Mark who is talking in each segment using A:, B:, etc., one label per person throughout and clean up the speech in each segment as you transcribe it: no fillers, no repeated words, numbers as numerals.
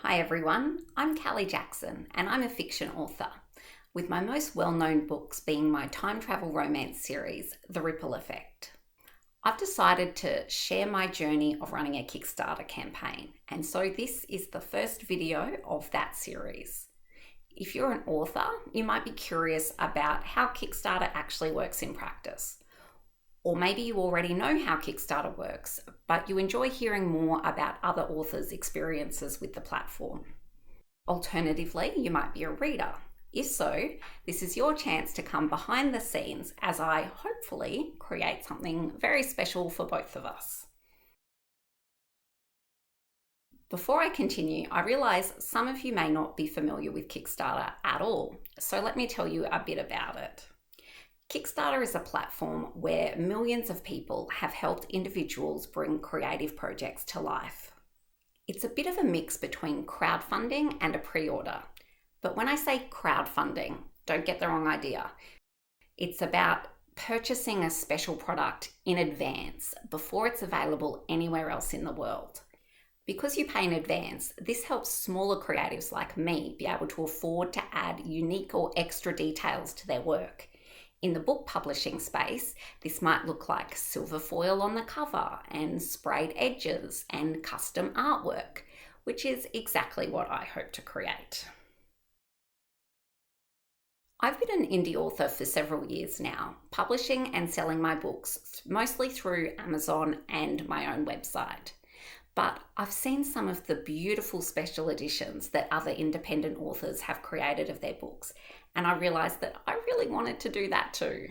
A: Hi everyone, I'm Callie Jackson and I'm a fiction author, with my most well-known books being my time travel romance series, The Ripple Effect. I've decided to share my journey of running a Kickstarter campaign, and so this is the first video of that series. If you're an author, you might be curious about how Kickstarter actually works in practice. Or maybe you already know how Kickstarter works, but you enjoy hearing more about other authors' experiences with the platform. Alternatively, you might be a reader. If so, this is your chance to come behind the scenes as I hopefully create something very special for both of us. Before I continue, I realise some of you may not be familiar with Kickstarter at all, so let me tell you a bit about it. Kickstarter is a platform where millions of people have helped individuals bring creative projects to life. It's a bit of a mix between crowdfunding and a pre-order. But when I say crowdfunding, don't get the wrong idea. It's about purchasing a special product in advance before it's available anywhere else in the world. Because you pay in advance, this helps smaller creatives like me be able to afford to add unique or extra details to their work. In the book publishing space, this might look like silver foil on the cover and sprayed edges and custom artwork, which is exactly what I hope to create. I've been an indie author for several years now, publishing and selling my books mostly through Amazon and my own website. But I've seen some of the beautiful special editions that other independent authors have created of their books, and I realised that I really wanted to do that too.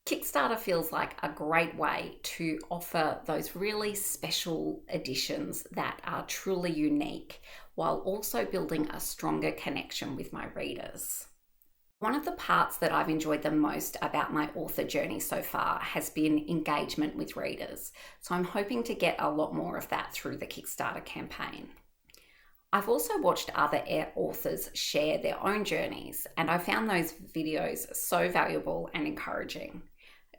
A: Kickstarter feels like a great way to offer those really special editions that are truly unique, while also building a stronger connection with my readers. One of the parts that I've enjoyed the most about my author journey so far has been engagement with readers, so I'm hoping to get a lot more of that through the Kickstarter campaign. I've also watched other authors share their own journeys, and I found those videos so valuable and encouraging.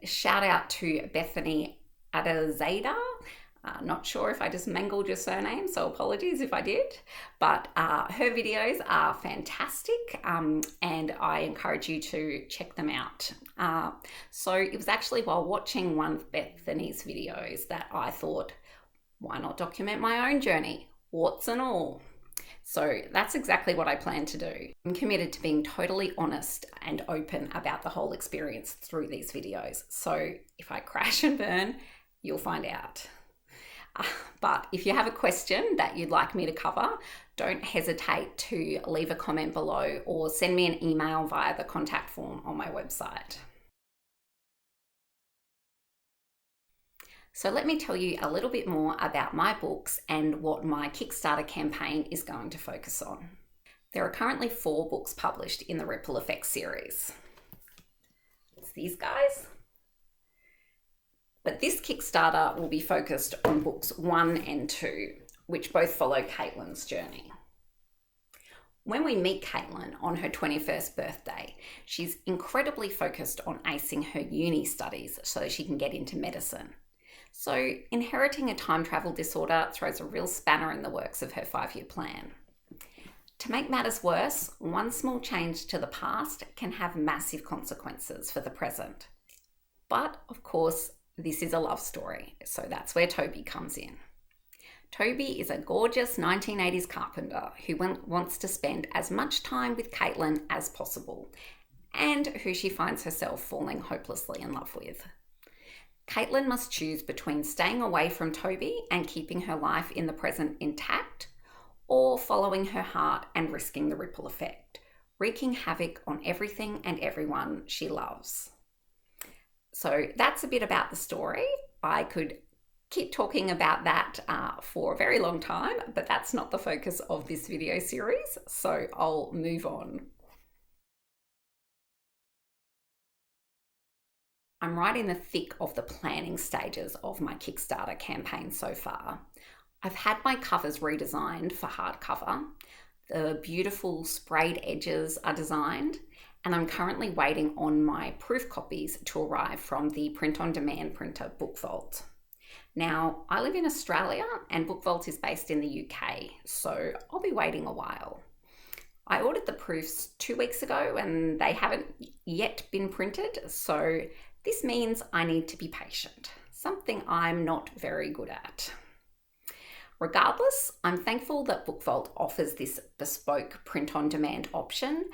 A: Shout out to Bethany Adazada. Not sure if I just mangled your surname, so apologies if I did, but her videos are fantastic, and I encourage you to check them out. So it was actually while watching one of Bethany's videos that I thought, why not document my own journey, warts and all? So that's exactly what I plan to do. I'm committed to being totally honest and open about the whole experience through these videos. So if I crash and burn, you'll find out. But if you have a question that you'd like me to cover, don't hesitate to leave a comment below or send me an email via the contact form on my website. So let me tell you a little bit more about my books and what my Kickstarter campaign is going to focus on. There are currently 4 books published in the Ripple Effect series. It's these guys. But this Kickstarter will be focused on books 1 and 2, which both follow Caitlyn's journey. When we meet Caitlyn on her 21st birthday, she's incredibly focused on acing her uni studies so she can get into medicine. So inheriting a time travel disorder throws a real spanner in the works of her 5-year plan. To make matters worse, one small change to the past can have massive consequences for the present. But of course, this is a love story, so that's where Toby comes in. Toby is a gorgeous 1980s carpenter who wants to spend as much time with Caitlyn as possible, and who she finds herself falling hopelessly in love with. Caitlyn must choose between staying away from Toby and keeping her life in the present intact, or following her heart and risking the ripple effect, wreaking havoc on everything and everyone she loves. So that's a bit about the story. I could keep talking about that for a very long time, but that's not the focus of this video series, so I'll move on. I'm right in the thick of the planning stages of my Kickstarter campaign so far. I've had my covers redesigned for hardcover. The beautiful sprayed edges are designed, and I'm currently waiting on my proof copies to arrive from the print-on-demand printer Book Vault. Now, I live in Australia and Book Vault is based in the UK, so I'll be waiting a while. I ordered the proofs 2 weeks ago and they haven't yet been printed, so this means I need to be patient, something I'm not very good at. Regardless, I'm thankful that Book Vault offers this bespoke print-on-demand option,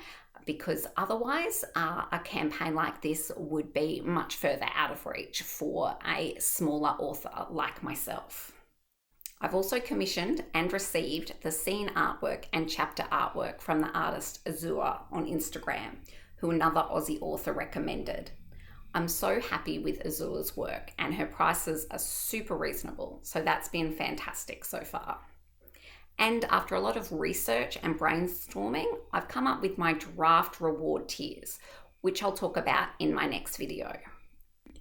A: because otherwise a campaign like this would be much further out of reach for a smaller author like myself. I've also commissioned and received the scene artwork and chapter artwork from the artist Azure on Instagram, who another Aussie author recommended. I'm so happy with Azure's work and her prices are super reasonable, so that's been fantastic so far. And after a lot of research and brainstorming, I've come up with my draft reward tiers, which I'll talk about in my next video.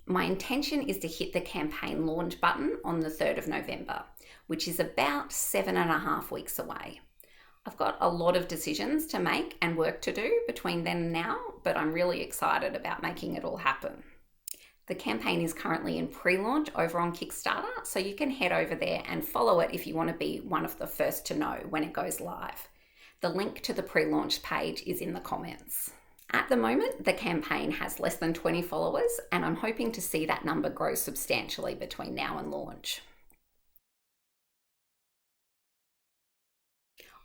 A: My intention is to hit the campaign launch button on the 3rd of November, which is about 7.5 weeks away. I've got a lot of decisions to make and work to do between then and now, but I'm really excited about making it all happen. The campaign is currently in pre-launch over on Kickstarter, so you can head over there and follow it if you want to be one of the first to know when it goes live. The link to the pre-launch page is in the comments. At the moment, the campaign has less than 20 followers, and I'm hoping to see that number grow substantially between now and launch.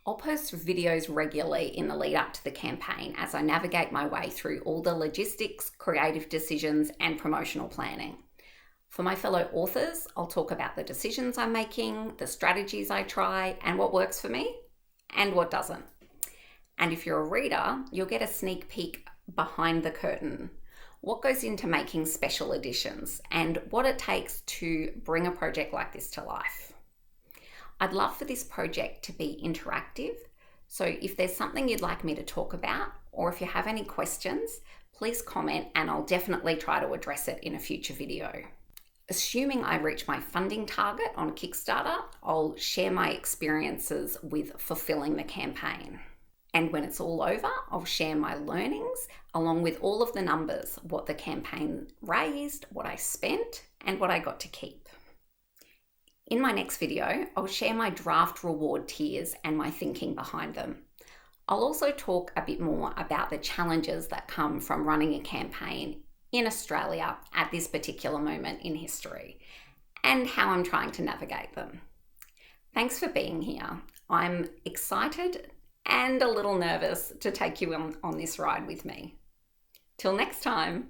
A: I'll post videos regularly in the lead up to the campaign as I navigate my way through all the logistics, creative decisions, and promotional planning. For my fellow authors, I'll talk about the decisions I'm making, the strategies I try, and what works for me, and what doesn't. And if you're a reader, you'll get a sneak peek behind the curtain. What goes into making special editions, and what it takes to bring a project like this to life. I'd love for this project to be interactive, so if there's something you'd like me to talk about, or if you have any questions, please comment and I'll definitely try to address it in a future video. Assuming I reach my funding target on Kickstarter, I'll share my experiences with fulfilling the campaign. And when it's all over, I'll share my learnings along with all of the numbers, what the campaign raised, what I spent, and what I got to keep. In my next video, I'll share my draft reward tiers and my thinking behind them. I'll also talk a bit more about the challenges that come from running a campaign in Australia at this particular moment in history, and how I'm trying to navigate them. Thanks for being here. I'm excited and a little nervous to take you on this ride with me. Till next time.